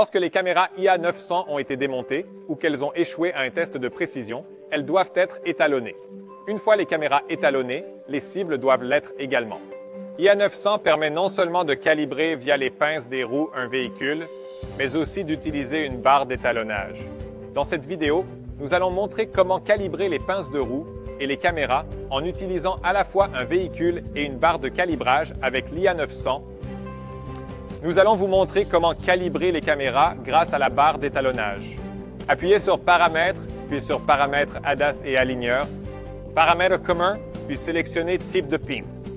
Lorsque les caméras IA900 ont été démontées ou qu'elles ont échoué à un test de précision, elles doivent être étalonnées. Une fois les caméras étalonnées, les cibles doivent l'être également. IA900 permet non seulement de calibrer via les pinces des roues un véhicule, mais aussi d'utiliser une barre d'étalonnage. Dans cette vidéo, nous allons montrer comment calibrer les pinces de roues et les caméras en utilisant à la fois un véhicule et une barre de calibrage avec l'IA900. Nous allons vous montrer comment calibrer les caméras grâce à la barre d'étalonnage. Appuyez sur Paramètres, puis sur Paramètres ADAS et aligneur, Paramètres communs, puis sélectionnez Type de pince.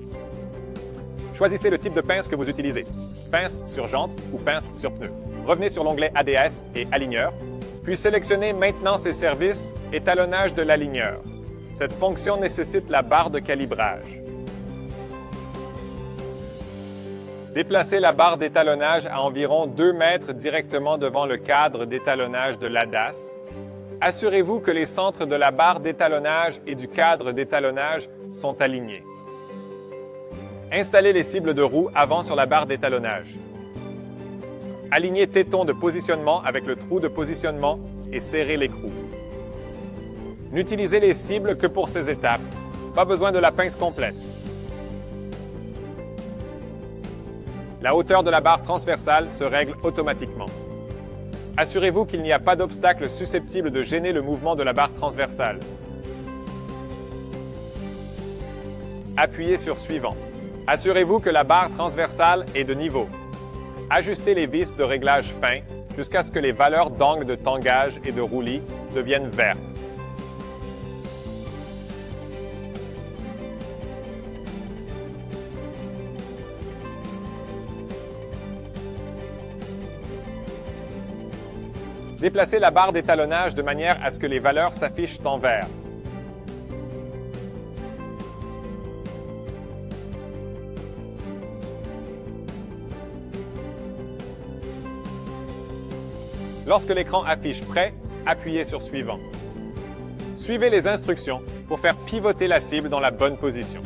Choisissez le type de pince que vous utilisez, pince sur jante ou pince sur pneu. Revenez sur l'onglet ADAS et aligneur, puis sélectionnez Maintenance et services, étalonnage de l'aligneur. Cette fonction nécessite la barre de calibrage. Déplacez la barre d'étalonnage à environ 2 mètres directement devant le cadre d'étalonnage de l'ADAS. Assurez-vous que les centres de la barre d'étalonnage et du cadre d'étalonnage sont alignés. Installez les cibles de roue avant sur la barre d'étalonnage. Alignez téton de positionnement avec le trou de positionnement et serrez l'écrou. N'utilisez les cibles que pour ces étapes. Pas besoin de la pince complète. La hauteur de la barre transversale se règle automatiquement. Assurez-vous qu'il n'y a pas d'obstacle susceptible de gêner le mouvement de la barre transversale. Appuyez sur Suivant. Assurez-vous que la barre transversale est de niveau. Ajustez les vis de réglage fin jusqu'à ce que les valeurs d'angle de tangage et de roulis deviennent vertes. Déplacez la barre d'étalonnage de manière à ce que les valeurs s'affichent en vert. Lorsque l'écran affiche Prêt, appuyez sur Suivant. Suivez les instructions pour faire pivoter la cible dans la bonne position.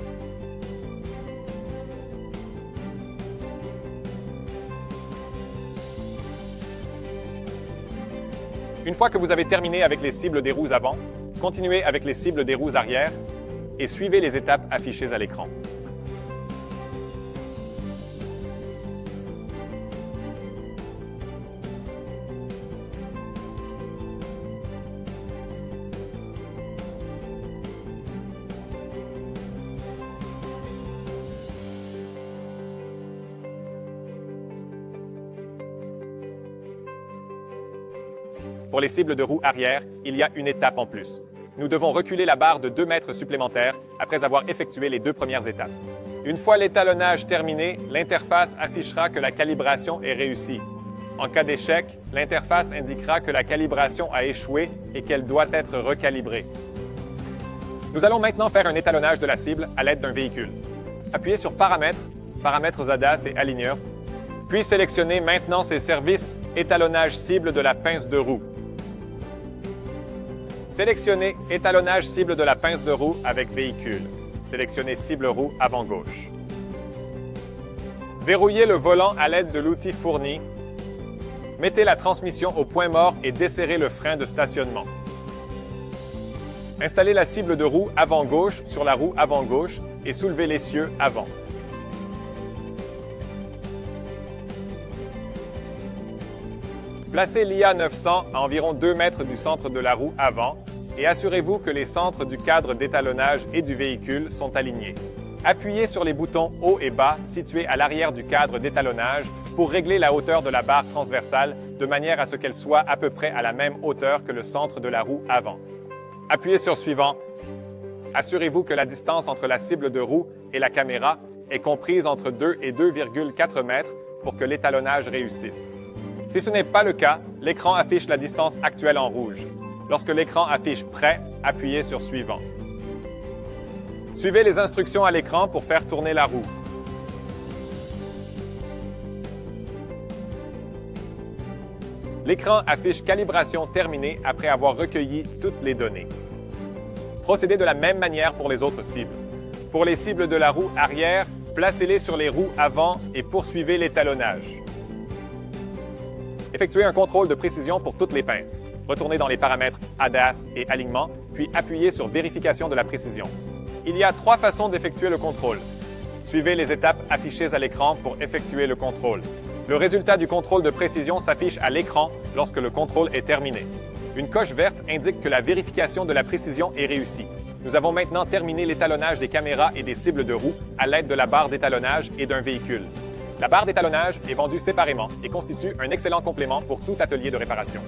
Une fois que vous avez terminé avec les cibles des roues avant, continuez avec les cibles des roues arrière et suivez les étapes affichées à l'écran. Pour les cibles de roue arrière, il y a une étape en plus. Nous devons reculer la barre de 2 mètres supplémentaires après avoir effectué les 2 premières étapes. Une fois l'étalonnage terminé, l'interface affichera que la calibration est réussie. En cas d'échec, l'interface indiquera que la calibration a échoué et qu'elle doit être recalibrée. Nous allons maintenant faire un étalonnage de la cible à l'aide d'un véhicule. Appuyez sur Paramètres, Paramètres ADAS et aligneur, puis sélectionnez Maintenance et services, étalonnage cible de la pince de roue. Sélectionnez Étalonnage cible de la pince de roue avec véhicule. Sélectionnez Cible roue avant gauche. Verrouillez le volant à l'aide de l'outil fourni. Mettez la transmission au point mort et desserrez le frein de stationnement. Installez la cible de roue avant gauche sur la roue avant gauche et soulevez l'essieu avant. Placez l'IA900 à environ 2 mètres du centre de la roue avant et assurez-vous que les centres du cadre d'étalonnage et du véhicule sont alignés. Appuyez sur les boutons haut et bas situés à l'arrière du cadre d'étalonnage pour régler la hauteur de la barre transversale de manière à ce qu'elle soit à peu près à la même hauteur que le centre de la roue avant. Appuyez sur Suivant. Assurez-vous que la distance entre la cible de roue et la caméra est comprise entre 2 et 2,4 mètres pour que l'étalonnage réussisse. Si ce n'est pas le cas, l'écran affiche la distance actuelle en rouge. Lorsque l'écran affiche Prêt, appuyez sur Suivant. Suivez les instructions à l'écran pour faire tourner la roue. L'écran affiche Calibration terminée après avoir recueilli toutes les données. Procédez de la même manière pour les autres cibles. Pour les cibles de la roue arrière, placez-les sur les roues avant et poursuivez l'étalonnage. Effectuez un contrôle de précision pour toutes les pinces. Retournez dans les paramètres ADAS et alignement, puis appuyez sur Vérification de la précision. Il y a 3 façons d'effectuer le contrôle. Suivez les étapes affichées à l'écran pour effectuer le contrôle. Le résultat du contrôle de précision s'affiche à l'écran lorsque le contrôle est terminé. Une coche verte indique que la vérification de la précision est réussie. Nous avons maintenant terminé l'étalonnage des caméras et des cibles de roues à l'aide de la barre d'étalonnage et d'un véhicule. La barre d'étalonnage est vendue séparément et constitue un excellent complément pour tout atelier de réparation.